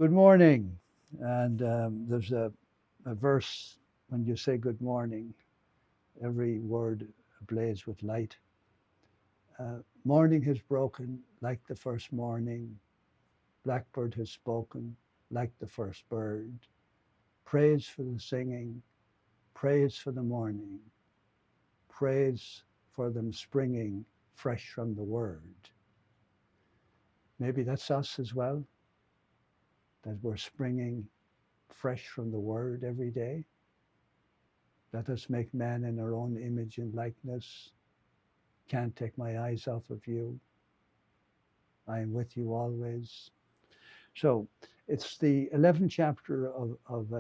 Good morning. And there's a verse when you say good morning, every word ablaze with light. Morning has broken like the first morning. Blackbird has spoken like the first bird. Praise for the singing, praise for the morning, praise for them springing fresh from the word. Maybe that's us as well, that we're springing fresh from the word every day. Let us make man in our own image and likeness. Can't take my eyes off of you. I am with you always. So it's the 11th chapter of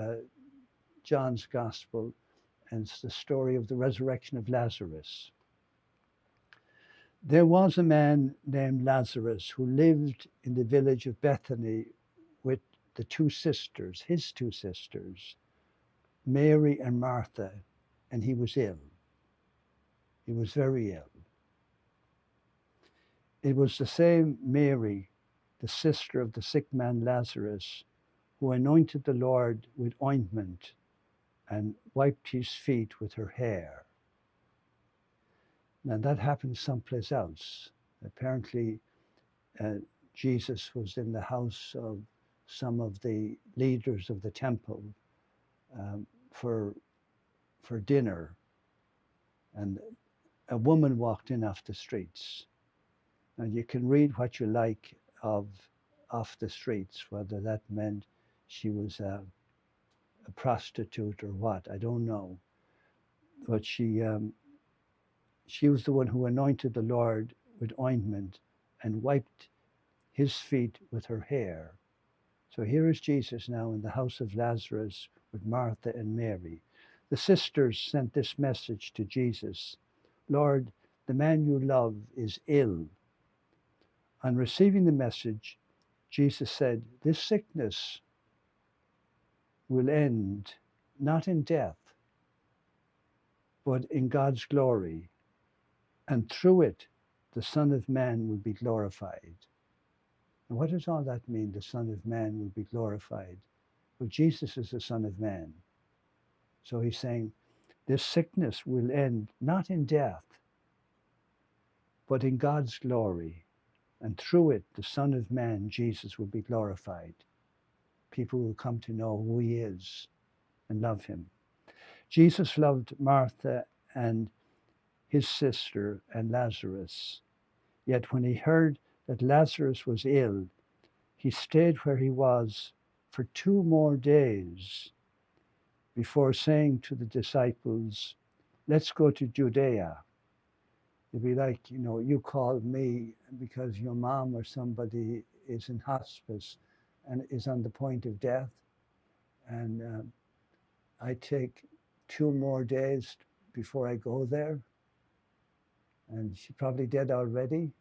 John's Gospel, and it's the story of the resurrection of Lazarus. There was a man named Lazarus who lived in the village of Bethany with the two sisters, his two sisters, Mary and Martha, and he was ill. He was very ill. It was the same Mary, the sister of the sick man Lazarus, who anointed the Lord with ointment and wiped his feet with her hair. Now that happened someplace else. Apparently, uh, Jesus was in the house of some of the leaders of the temple um, for dinner, and a woman walked in off the streets. Now you can read what you like of off the streets, whether that meant she was a prostitute or what, I don't know. But she was the one who anointed the Lord with ointment and wiped his feet with her hair. So here is Jesus now in the house of Lazarus with Martha and Mary. The sisters sent this message to Jesus: Lord, the man you love is ill. On receiving the message, Jesus said, this sickness will end not in death, but in God's glory. And through it, the Son of Man will be glorified. And what does all that mean? The Son of Man will be glorified. Well, Jesus is the Son of Man. So he's saying this sickness will end not in death, but in God's glory. And through it, the Son of Man, Jesus, will be glorified. People will come to know who he is and love him. Jesus loved Martha and his sister and Lazarus. Yet when he heard that Lazarus was ill, he stayed where he was for 2 more days before saying to the disciples, let's go to Judea. It'd be like, you call me because your mom or somebody is in hospice and is on the point of death. And I take 2 more days before I go there. And she's probably dead already.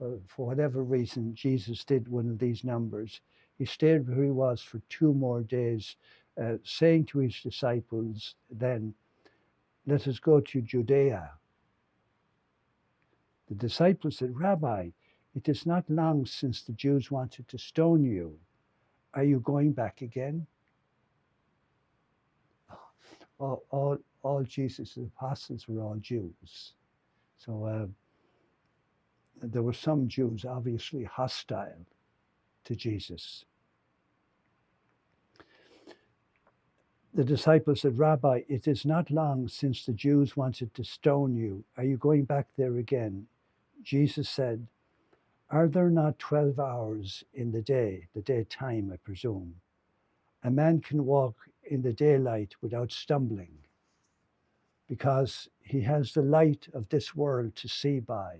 But for whatever reason, Jesus did one of these numbers. He stayed where he was for 2 more days, saying to his disciples then, let us go to Judea. The disciples said, Rabbi, it is not long since the Jews wanted to stone you. Are you going back again? All Jesus' apostles were all Jews. So there were some Jews obviously hostile to Jesus. The disciples said, Rabbi, it is not long since the Jews wanted to stone you. Are you going back there again? Jesus said, are there not 12 hours in the daytime, I presume? A man can walk in the daylight without stumbling because he has the light of this world to see by.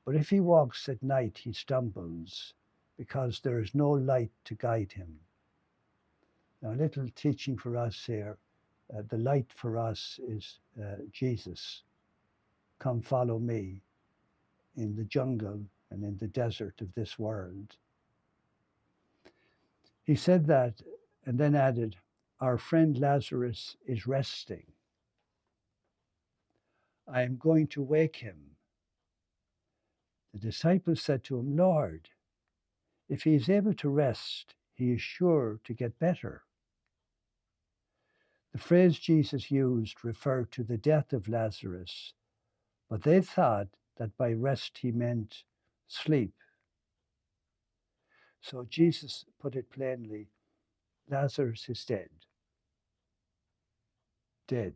But if he walks at night, he stumbles because there is no light to guide him. Now, a little teaching for us here. The light for us is Jesus. Come follow me in the jungle and in the desert of this world. He said that and then added, our friend Lazarus is resting. I am going to wake him. The disciples said to him, Lord, if he is able to rest, he is sure to get better. The phrase Jesus used referred to the death of Lazarus, but they thought that by rest he meant sleep. So Jesus put it plainly, Lazarus is dead, dead,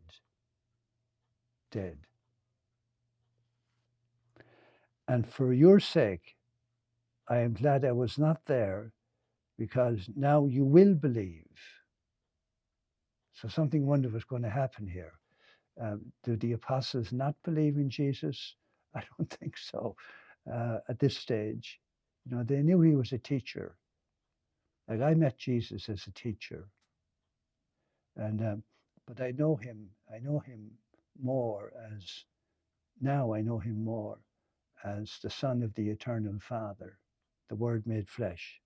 dead. And for your sake, I am glad I was not there, because now you will believe. So something wonderful is going to happen here. Do the apostles not believe in Jesus? I don't think so at this stage. You know, they knew he was a teacher. Like I met Jesus as a teacher, and but I know him. I know him more as now. I know him more as the Son of the Eternal Father, the Word made flesh.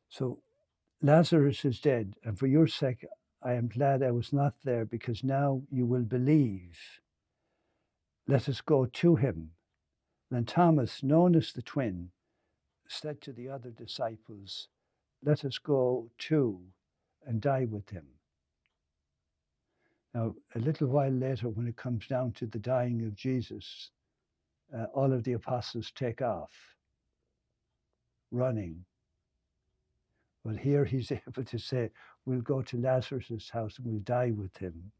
So Lazarus is dead, and for your sake, I am glad I was not there, because now you will believe. Let us go to him. Then Thomas, known as the twin, said to the other disciples, let us go too and die with him. Now, a little while later, when it comes down to the dying of Jesus, all of the apostles take off, running. But here he's able to say, we'll go to Lazarus' house and we'll die with him.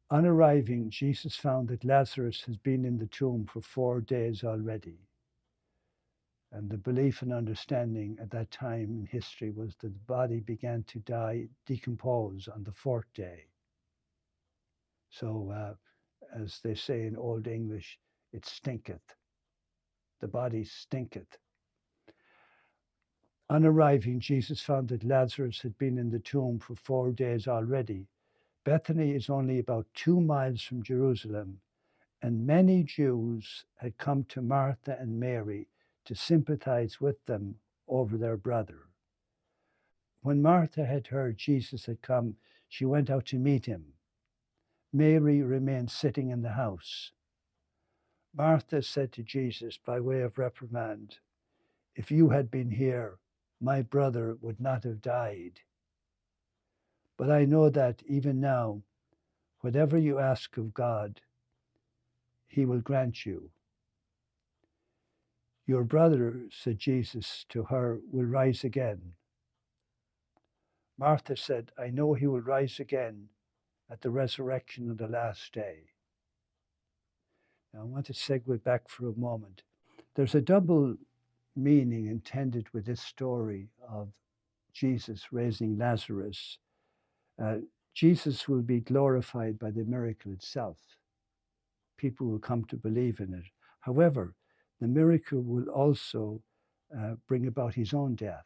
On arriving, Jesus found that Lazarus has been in the tomb for 4 days already. And the belief and understanding at that time in history was that the body began to die, decompose on the 4th day. So, as they say in Old English, it stinketh. The body stinketh. On arriving, Jesus found that Lazarus had been in the tomb for 4 days already. Bethany is only about 2 miles from Jerusalem, and many Jews had come to Martha and Mary to sympathize with them over their brother. When Martha had heard Jesus had come, she went out to meet him. Mary remained sitting in the house. Martha said to Jesus by way of reprimand, if you had been here, my brother would not have died. But I know that even now, whatever you ask of God, he will grant you. Your brother, said Jesus to her, will rise again. Martha said, I know he will rise again at the resurrection of the last day. Now I want to segue back for a moment. There's a double meaning intended with this story of Jesus raising Lazarus. Jesus will be glorified by the miracle itself. People will come to believe in it. However, the miracle will also bring about his own death,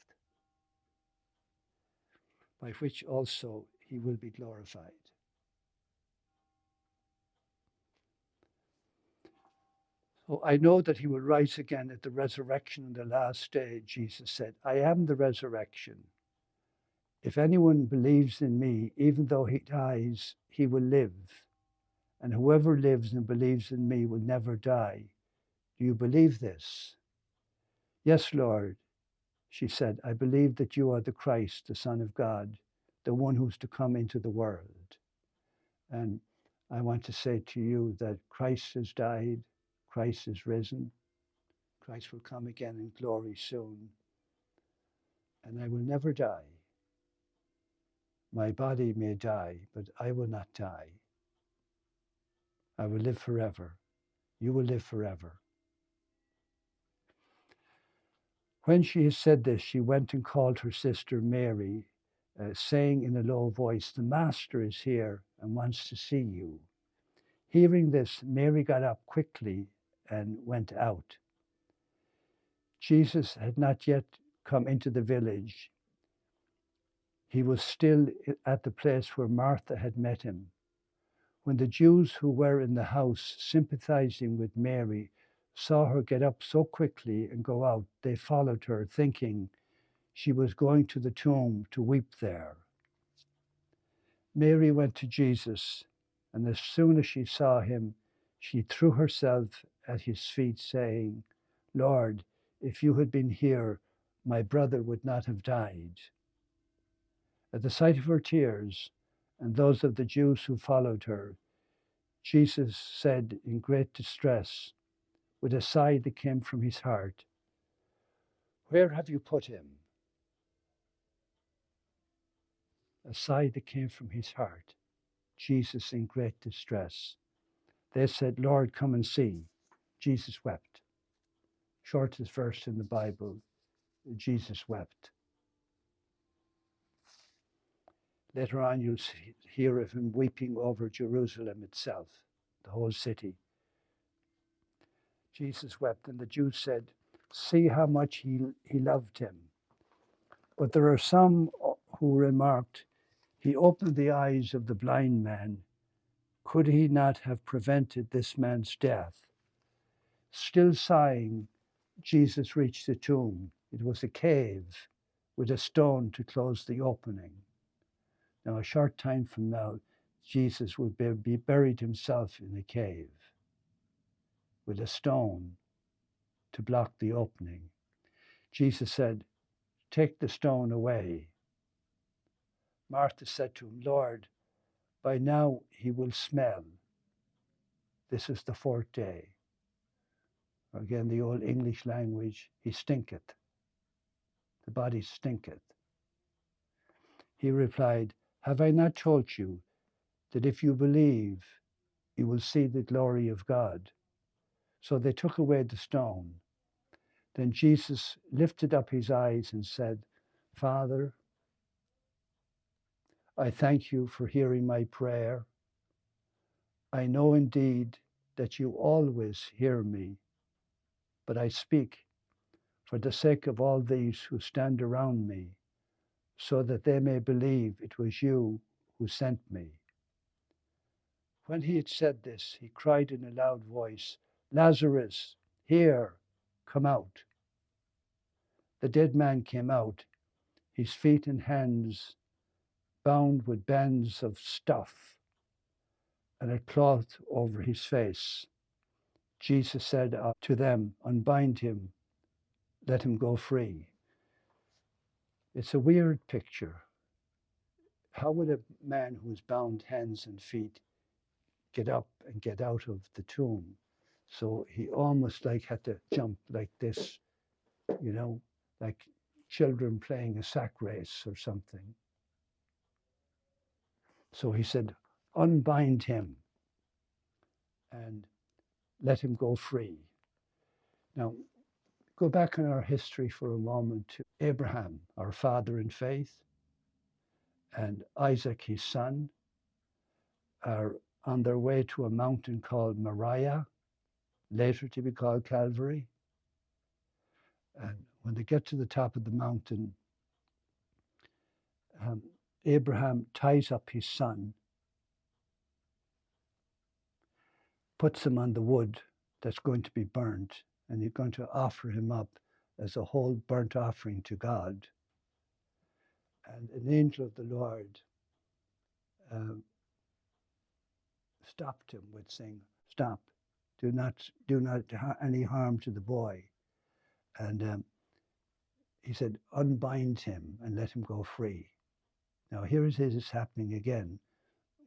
by which also he will be glorified. So I know that he will rise again at the resurrection on the last day, Jesus said. I am the resurrection. If anyone believes in me, even though he dies, he will live. And whoever lives and believes in me will never die. Do you believe this? Yes, Lord, she said. I believe that you are the Christ, the Son of God, the one who's to come into the world. And I want to say to you that Christ has died, Christ is risen, Christ will come again in glory soon, and I will never die. My body may die, but I will not die. I will live forever. You will live forever. When she had said this, she went and called her sister Mary, saying in a low voice, the Master is here and wants to see you. Hearing this, Mary got up quickly and went out. Jesus had not yet come into the village. He was still at the place where Martha had met him. When the Jews who were in the house sympathizing with Mary saw her get up so quickly and go out, they followed her, thinking she was going to the tomb to weep there. Mary went to Jesus, and as soon as she saw him, she threw herself at his feet, saying, Lord, if you had been here, my brother would not have died. At the sight of her tears and those of the Jews who followed her, Jesus said in great distress, with a sigh that came from his heart, "Where have you put him?" A sigh that came from his heart. Jesus in great distress. They said, "Lord, come and see." Jesus wept. Shortest verse in the Bible, Jesus wept. Later on, you'll hear of him weeping over Jerusalem itself, the whole city. Jesus wept, and the Jews said, "See how much he loved him." But there are some who remarked, "He opened the eyes of the blind man. Could he not have prevented this man's death?" Still sighing, Jesus reached the tomb. It was a cave with a stone to close the opening. Now, a short time from now, Jesus will be buried himself in a cave with a stone to block the opening. Jesus said, "Take the stone away." Martha said to him, "Lord, by now he will smell." This is the fourth day. Again, the old English language, he stinketh. The body stinketh. He replied, "Have I not told you that if you believe, you will see the glory of God?" So they took away the stone. Then Jesus lifted up his eyes and said, "Father, I thank you for hearing my prayer. I know indeed that you always hear me, but I speak for the sake of all these who stand around me, so that they may believe it was you who sent me." When he had said this, he cried in a loud voice, "Lazarus, here, come out." The dead man came out, his feet and hands bound with bands of stuff and a cloth over his face. Jesus said to them, "Unbind him, let him go free." It's a weird picture. How would a man who is bound hands and feet get up and get out of the tomb? So he almost like had to jump like this, like children playing a sack race or something. So he said, "Unbind him and let him go free." Now, go back in our history for a moment to Abraham, our father in faith, and Isaac, his son, are on their way to a mountain called Moriah, later to be called Calvary. And when they get to the top of the mountain, Abraham ties up his son, puts him on the wood that's going to be burnt, and he's going to offer him up as a whole burnt offering to God. And an angel of the Lord stopped him with saying, "Stop, do not any harm to the boy." And he said, "Unbind him and let him go free." Now here it is happening again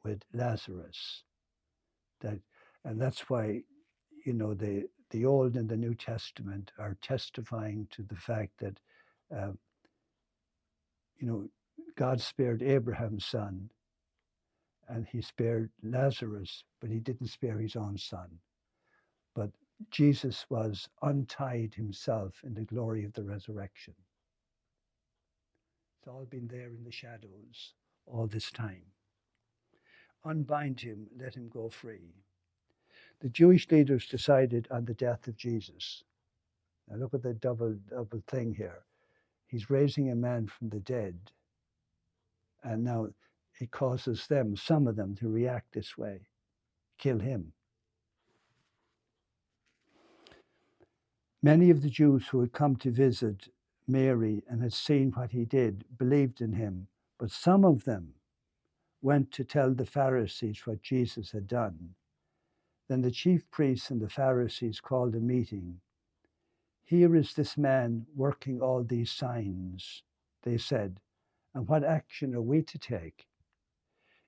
with Lazarus. And that's why, the Old and the New Testament are testifying to the fact that, God spared Abraham's son and he spared Lazarus, but he didn't spare his own son. But Jesus was untied himself in the glory of the resurrection. It's all been there in the shadows all this time. Unbind him, let him go free. The Jewish leaders decided on the death of Jesus. Now look at the double thing here. He's raising a man from the dead. And now it causes them, some of them, to react this way. Kill him. Many of the Jews who had come to visit Mary and had seen what he did believed in him, but some of them went to tell the Pharisees what Jesus had done. Then the chief priests and the Pharisees called a meeting. Here is this man working all these signs, they said, and what action are we to take?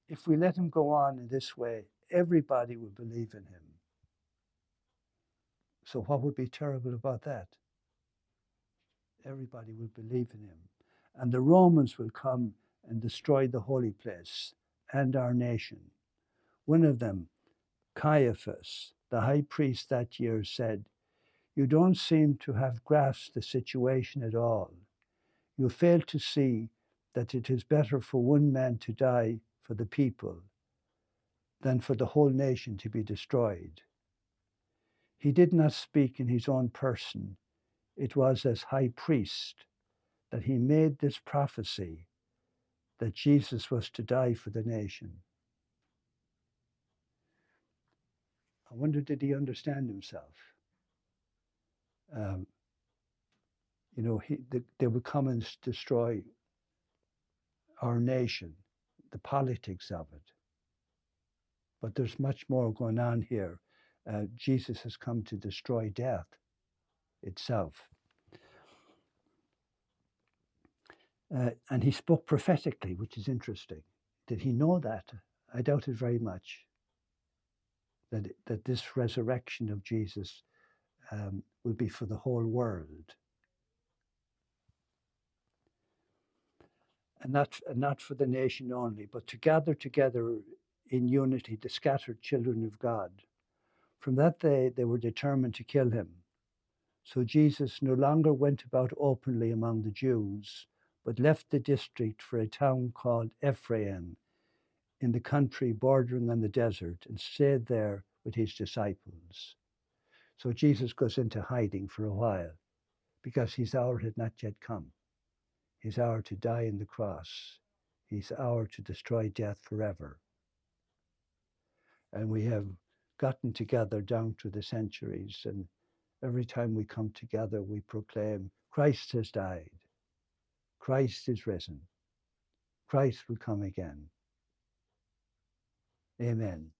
If we let him go on in this way, everybody will believe in him. So what would be terrible about that? Everybody will believe in him. And the Romans will come and destroy the holy place and our nation. One of them, Caiaphas, the high priest that year, said, "You don't seem to have grasped the situation at all. You fail to see that it is better for one man to die for the people than for the whole nation to be destroyed." He did not speak in his own person. It was as high priest that he made this prophecy that Jesus was to die for the nation. I wonder, did he understand himself? Um, they would come and destroy our nation, the politics of it. But there's much more going on here. Jesus has come to destroy death itself. And he spoke prophetically, which is interesting. Did he know that? I doubt it very much. That this resurrection of Jesus will be for the whole world. And not for the nation only, but to gather together in unity the scattered children of God. From that day, they were determined to kill him. So Jesus no longer went about openly among the Jews, but left the district for a town called Ephraim in the country bordering on the desert and stayed there with his disciples. So Jesus goes into hiding for a while because his hour had not yet come. His hour to die on the cross, his hour to destroy death forever. And we have gotten together down through the centuries, and every time we come together, we proclaim, Christ has died. Christ is risen. Christ will come again. Amen.